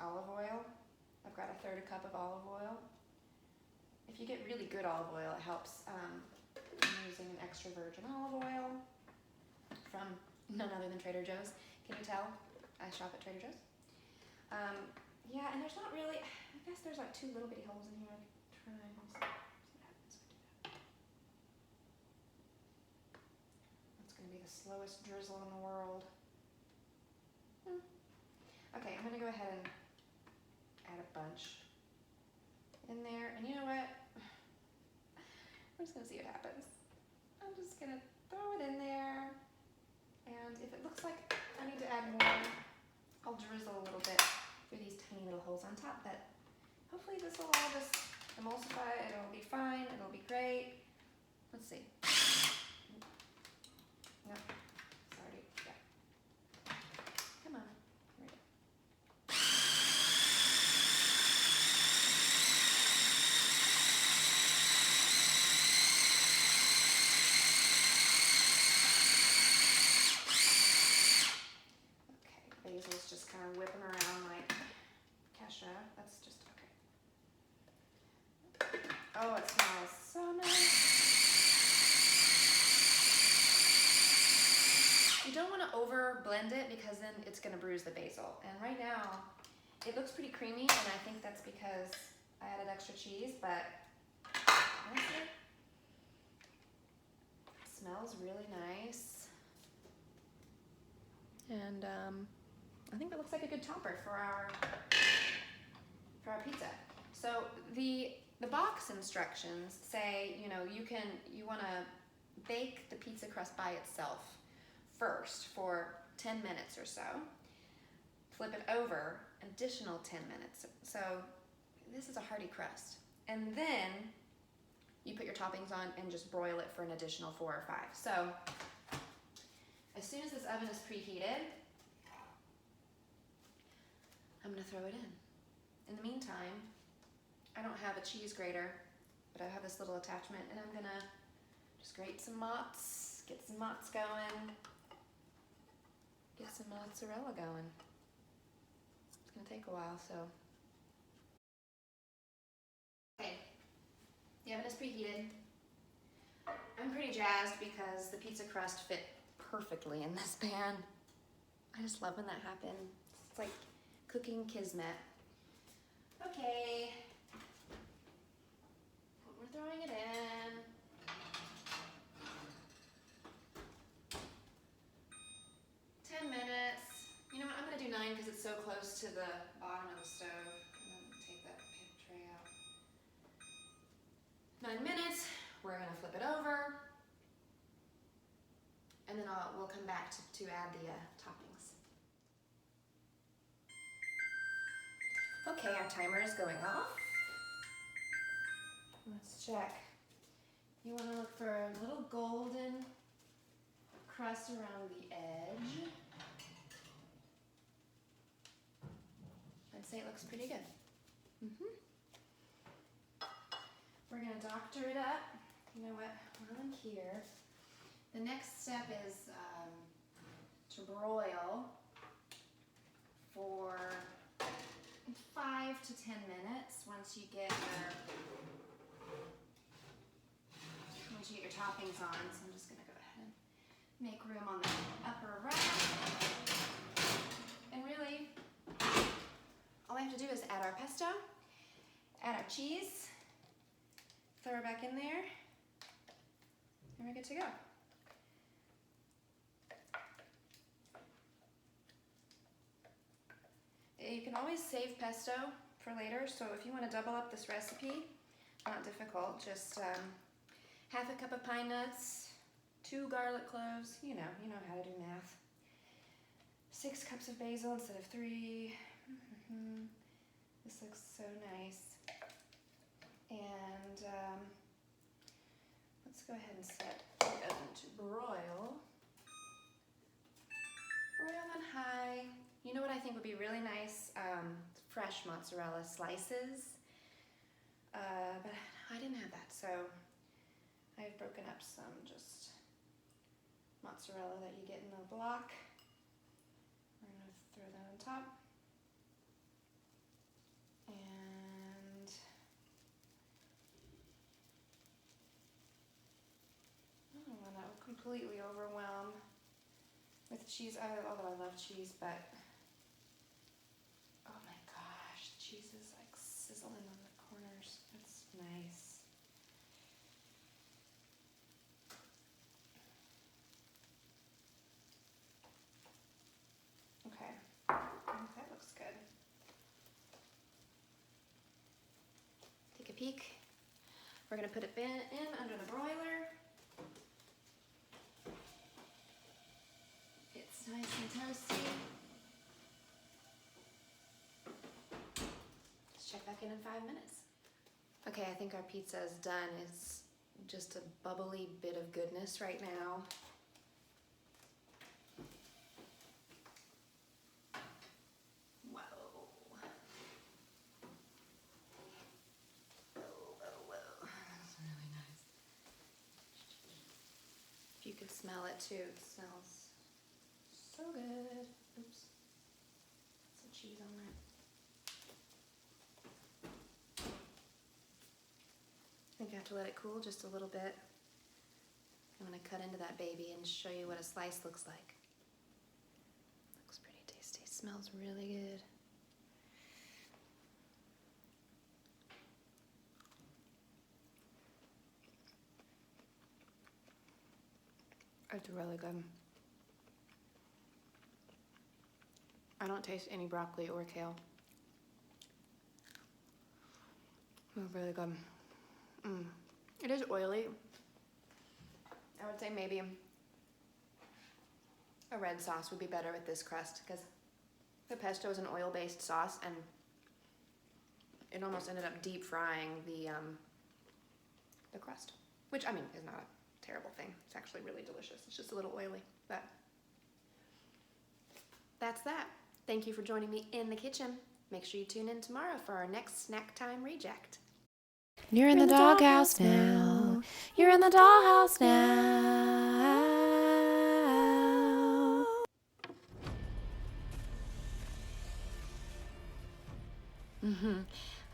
olive oil. I've got 1/3 cup of olive oil. If you get really good olive oil, it helps. I'm using an extra virgin olive oil from none other than Trader Joe's. Can you tell? I shop at Trader Joe's. Yeah, and there's not really, I guess there's like 2 little bitty holes in here. Try, we'll see what happens if I do that. That's gonna be the slowest drizzle in the world. Okay, I'm gonna go ahead and add a bunch in there, and you know what? We're just gonna see what happens. I'm just gonna throw it in there, and if it looks like I need to add more, I'll drizzle a little bit through these tiny little holes on top, but hopefully this will all just emulsify. It'll be fine, it'll be great. Let's see. No, sorry, yeah. Come on, here we go. Okay, basil's just kind of whipping around like cashew. That's just okay. Oh, it smells so nice. You don't want to over blend it because then it's going to bruise the basil. And right now, it looks pretty creamy, and I think that's because I added extra cheese, but honestly, it smells really nice. And I think that looks like a good topper for our pizza. So the box instructions say, you know, you want to bake the pizza crust by itself first for 10 minutes or so. Flip it over, additional 10 minutes. So this is a hearty crust. And then you put your toppings on and just broil it for an additional 4 or 5. So as soon as this oven is preheated, I'm gonna throw it in. In the meantime, I don't have a cheese grater, but I have this little attachment, and I'm gonna just grate some mozz, get some mozz going, get some mozzarella going. It's gonna take a while, so. Okay, the oven is preheated. I'm pretty jazzed because the pizza crust fit perfectly in this pan. I just love when that happens. It's like cooking kismet. Okay, we're throwing it in. You know what, I'm gonna do 9 because it's so close to the bottom of the stove. And then take that tray out. 9 minutes, we're gonna flip it over. And then we'll come back to add the toppings. Okay, our timer is going off. Let's check. You wanna look for a little golden crust around the edge. I'd say it looks pretty good. We're gonna doctor it up. You know what, while I'm here, the next step is to broil for 5 to 10 minutes once you get your toppings on. So I'm just gonna go ahead and make room on the upper rack. And really, all I have to do is add our pesto, add our cheese, throw it back in there, and we're good to go. You can always save pesto for later, so if you want to double up this recipe, not difficult, just 1/2 cup of pine nuts, 2 garlic cloves, you know how to do math. 6 cups of basil instead of 3. This looks so nice. And let's go ahead and set the oven to broil. Broil on high. You know what I think would be really nice? Fresh mozzarella slices. But I didn't have that, so I've broken up some just mozzarella that you get in the block. We're gonna throw that on top. completely overwhelm with cheese. Although I love cheese, but oh my gosh, the cheese is like sizzling on the corners. It's nice. Okay, I think that looks good. Take a peek. We're gonna put it in under the broiler. It's nice and toasty. Let's check back in 5 minutes. Okay, I think our pizza is done. It's just a bubbly bit of goodness right now. Whoa. Whoa. That's really nice. If you could smell it too, it smells so good. Oops. Some cheese on there. I think I have to let it cool just a little bit. I'm gonna cut into that baby and show you what a slice looks like. Looks pretty tasty. Smells really good. It's really good. I don't taste any broccoli or kale. It's really good. It is oily. I would say maybe a red sauce would be better with this crust because the pesto is an oil-based sauce and it almost ended up deep frying the crust, which I mean is not a terrible thing. It's actually really delicious. It's just a little oily, but that's that. Thank you for joining me in the kitchen. Make sure you tune in tomorrow for our next snack time reject. You're in the doghouse now. You're in the dollhouse now.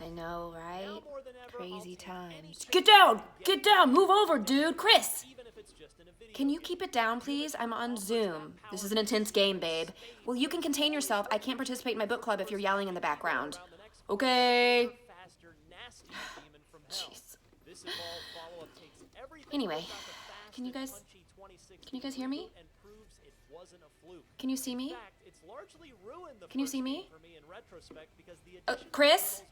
I know, right? Crazy times. Get down, move over, dude. Chris! Can you keep it down, please? I'm on Zoom. This is an intense game, babe. Well, you can contain yourself. I can't participate in my book club if you're yelling in the background. Okay. Jeez. Anyway, can you guys hear me? Can you see me? Can you see me? Chris?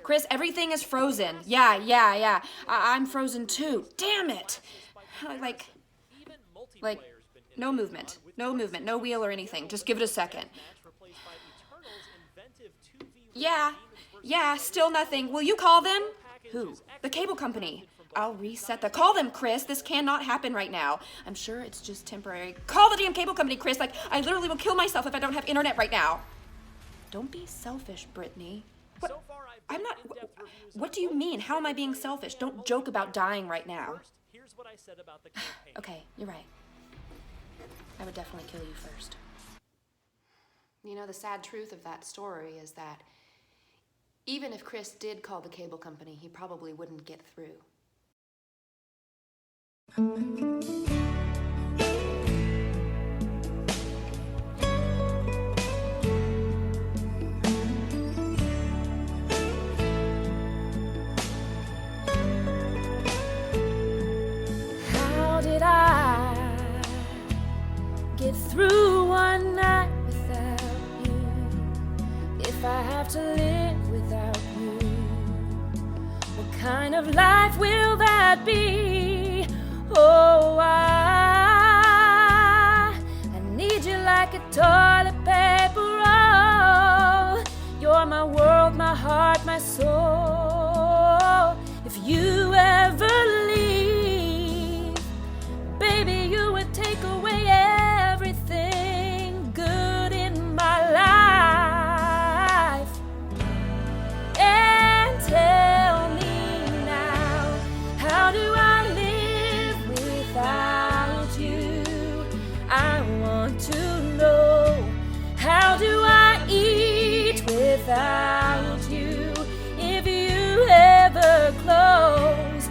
Chris, everything is frozen. Yeah. I'm frozen too. Damn it. Like, no movement, no wheel or anything. Just give it a second. Yeah, still nothing. Will you call them? Who? The cable company. I'll reset call them, Chris. This cannot happen right now. I'm sure it's just temporary. Call the damn cable company, Chris. Like, I literally will kill myself if I don't have internet right now. Don't be selfish, Brittany. What? I'm not. What do you mean? How am I being selfish? Don't joke about dying right now. Okay, you're right. I would definitely kill you first. You know, the sad truth of that story is that even if Chris did call the cable company, he probably wouldn't get through. How did I get through one night without you? If I have to live without you, what kind of life will that be? Oh, I need you like a toilet paper roll. You're my world, my heart, my soul. If you ever leave, baby, you would take away everything good in my life. And tell me now, how do I live without you? I want to know, how do I eat without you? If you ever close,